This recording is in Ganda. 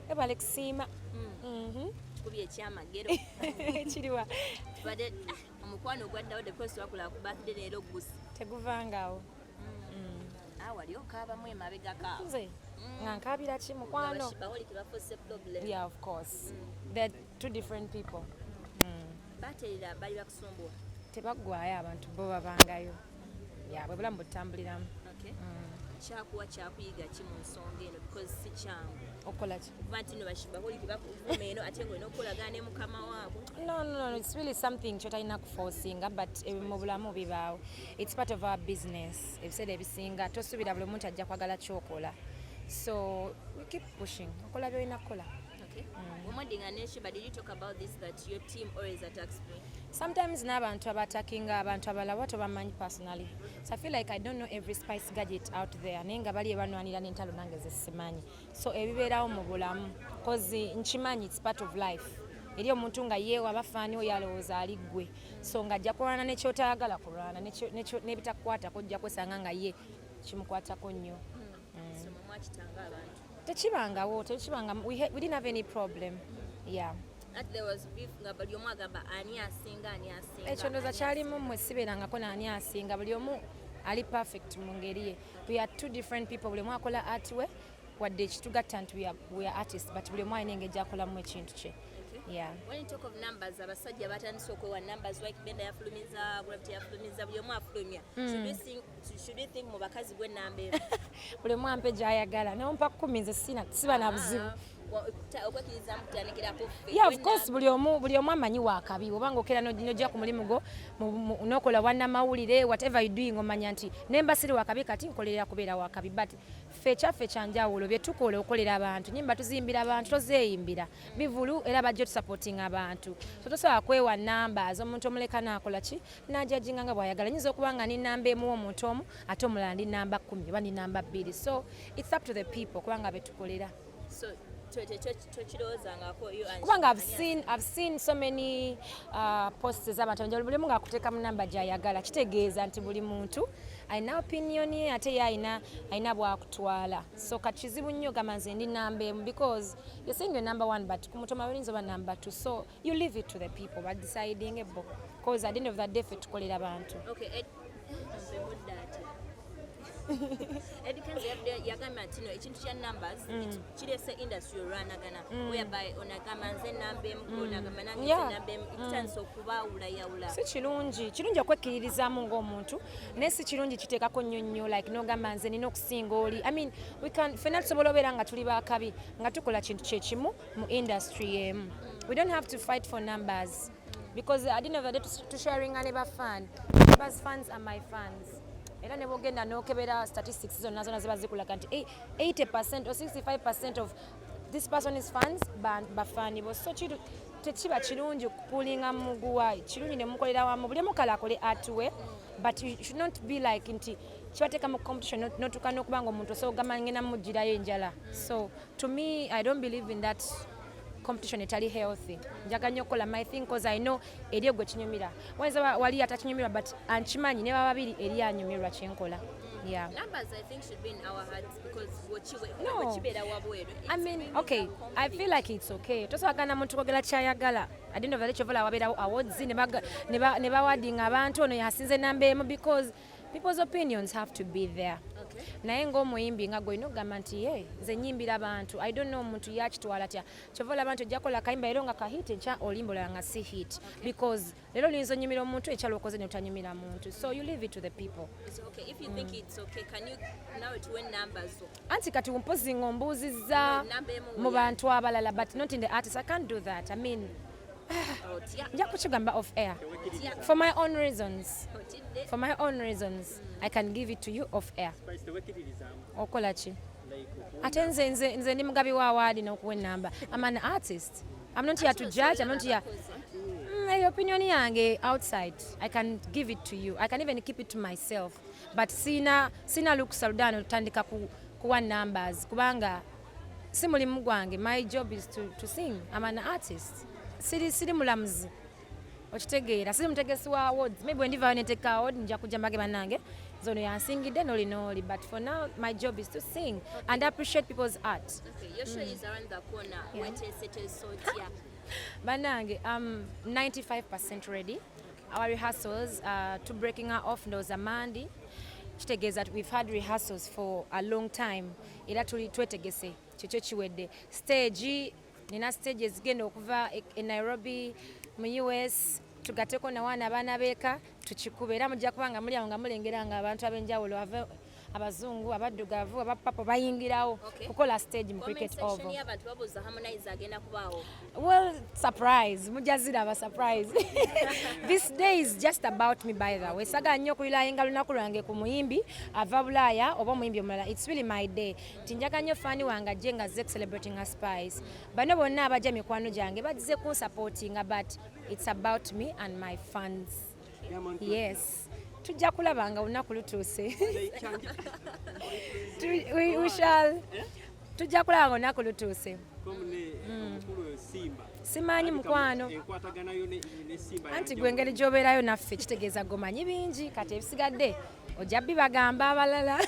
Ebale kusiima. Kubye ekyamagero. Kiriwa. Tubadde omukwano gwaddawo the post wakula ku birthday leero gusi. Teguvangaawo. Wali okaabamu emabega kaabo. Nze nga nkaabira ki mukwano? Yeah, of course. They're two different people. Bateerera bali bakusumbuwa. Tebaggwayo abantu bo babangayo. Yeah, bwe bulamu butambuliramu. Okay. Kyakuwa kyakuyiga ki mu nsonga eno because si kyangu. Okola ki? Vanti no bashiba holi kibakuvuma eno ate ngo enokolagana ne mukama waabwe. No, it's really something chotalina kuforcinga but mu bulamu bibaawo. It's part of our business. Ebiseera ebisinga tosubira buli muntu ajja kwagala kyokola. So we keep pushing. Okola byolina kukola. Okay. Omwadinga ne Sheebah, did you talk about this that your team always attacks me? Sometimes n'abantu abattackinga abantu abalala what bamanyi personally. So I feel like I don't know every spice gadget out there. Naye nga bali ebanwanira n'entalo nange ze simanyi. So ebibeerawo mu bulamu cause nkimanyi it's part of life. Eri omuntu nga yeewa abafaani oyo alowooza ali ggwe. So ng'ajja kulwana n'ekyotayagala kulwana n'ebitakukwata kojja kwesanga nga ye kimukwatako nnyo. So mwakitanga abantu. Tekibangawo. We didn't have any problem. Yeah. That there was beef nga bali omu agamba ani asinga. Ekyo ndowooza kyalimu mmwe sibeerangako n'ani asinga buli omu ali perfect mu ngeri ye. We are two different people. Buli omu akola art we wadde ekitugatta nti we are artists but buli omu alina engeri gy'akolamu ekintu kye. Yeah. When you talk of numbers, abasajja batandise okwewa numbers like Benda yafulumiza, Bulabiti yafulumiza, buli omu afulumya. Should we think mu bakazi gwe namba eno? Buli omu ampe gy'ayagala. N'ompa 10 nze siba na buzibu. Yeah, of course buli omu amanyi wakabi obanga okera n'ojja ku mulimu gwo n'okola wannamawulire whatever you doing omanya nti nemba siri wakabi kati nkolerera kubeera wakabi but ffe kyaffe kyanjawulo bye tukola okolera abantu nyimba tuzimbira abantu tozeeyimbira bivulu era bajja tusupporting abantu so tosobola kwewa numbers omuntu omuleka n'akola ki n'ajajinga nga bw'ayagala nyinza okuba nga ni namba emu omuntu omu ate omulala ndi namba 10 oba ndi namba 2 so it's up to the people kubanga betukolera. So kubanga I've seen so many posts z'abantu buli omu ng'akuteeka mu namba gy'ayagala kitegeeza nti buli muntu alina opinion ye ate ye alina bw'akutwala so kati kizibu nnyo gamba nze ndi namba emu because you're saying you're number 1 but ku mutima oyinza oba number 2 so you leave it to the people but deciding ebo because at the end of the day ffe tukolera abantu. Okay, Edikanze yagamba nti no ekintu kya numbers kirese industry olwanagana whereby onagamba nze namba emu onagamba nange namba emu ekitandisa okubaawula yawula. Si kirungi okwekkiririzaamu ng'omuntu naye si kirungi kiteekako nnyo like n'ogamba nze nina okusinga oli ffenna tusobola obeera nga tuli baakabi nga tukola kintu kyekimu mu industry emu. We don't have to fight for numbers because at the end of the day tusharinga ne bafan. Fans are my fans. Era ne bogenda n'okebera statistics zonna ziba zikulaga nti 80% or 65% of this person is fans bafaani bo so tekiba kirungi okupulinga muguwa kirungi ne mukolera wamu buli omu kale akole art we but you should not be like nti kibateeka mu competition notuuka n'okuba nga omuntu osobola ogamba ngenda mugirayo enjala so to me I don't believe in that competition etali healthy. Njaga nnyo okukola my thing cause I know eri gwe kinyumira wayinza wali atakinyumirwa but ankimanyi ne baba babiri eri anyumirwa kyenkola. Yeah. Numbers I think should be in our hearts because I mean, okay, I feel like it's okay. Tosagana muntu kogera kyayagala. At the end of the day chovola wabeera awards ne bawading abantu ono yasinze namba emu because people's opinions have to be there. Okay. Naye ng'omuyimbi nga gwe n'ogamba nti ye nze nyimbira abantu I don't know omuntu yakitwala tya kyovola abantu ejjakola kayimba ero nga kahit enkya olimbola nga si hit because lero liyinza onyumira omuntu ekyalo okoze ne otanyumira muntu so you leave it to the people. It's okay if you think it's okay can you now to win numbers anti kati mpozi ng'ombuuzizza mu bantu abalala but not in the artist I can't do that I mean nja kukigamba off air for my own reasons I can give it to you off air. Okola ki ate nze ndi mugabi wa award n'okuwa enamba I'm an artist I'm not here to judge I'm not here opinion yange outside I can give it to you I can even keep it to myself but sina lukusa ludano tutandika kuwa numbers kubanga si mulimu gwange my job is to sing I'm an artist siri mulamuzi okitegeera siri mutegesi wa awards maybe when ndiva neteka award nja kujja mbage banange zono yansingidde noli noli, but for now my job is to sing and appreciate people's art. Okay, your show is around the corner. Yeah. Banange, 95% ready. Our rehearsals to breaking her off ndo zamandi. Kitegeeza that we've had rehearsals for a long time. Era tuli twetegese kyekyo kiwedde. Stage nina stages zigenda okuva e Nairobi mu US tugateko nawana abaana beeka tukikube era mujja kubanga muli awo nga mulengera nga abantu ab'enjawulo abazungu abaddugavu abapapo bayingirawo kukola stage mu cricket oval. Well, surprise mujazira aba surprise. This day is just about me, by the way. Saga nnyo kulilayinga lunaku lwange ku muyimbi ava Bulaaya oba muyimbi omulala. It's really my day. Tinjaga nnyo fani wange ajje nga ze celebrating her spice. Bano bonna abajja mikwano gyange bagize ku supporting, but it's about me and my fans. Yes. Tujja kulabanga olunaku lutuuse. We shall. Tujja kulabanga olunaku lutuuse. Simanyi mukwano. Anti gwe engeri gy'obeerayo naffe kitegeeza gomanyi bingi kati ebisigadde ojja bibagamba abalala.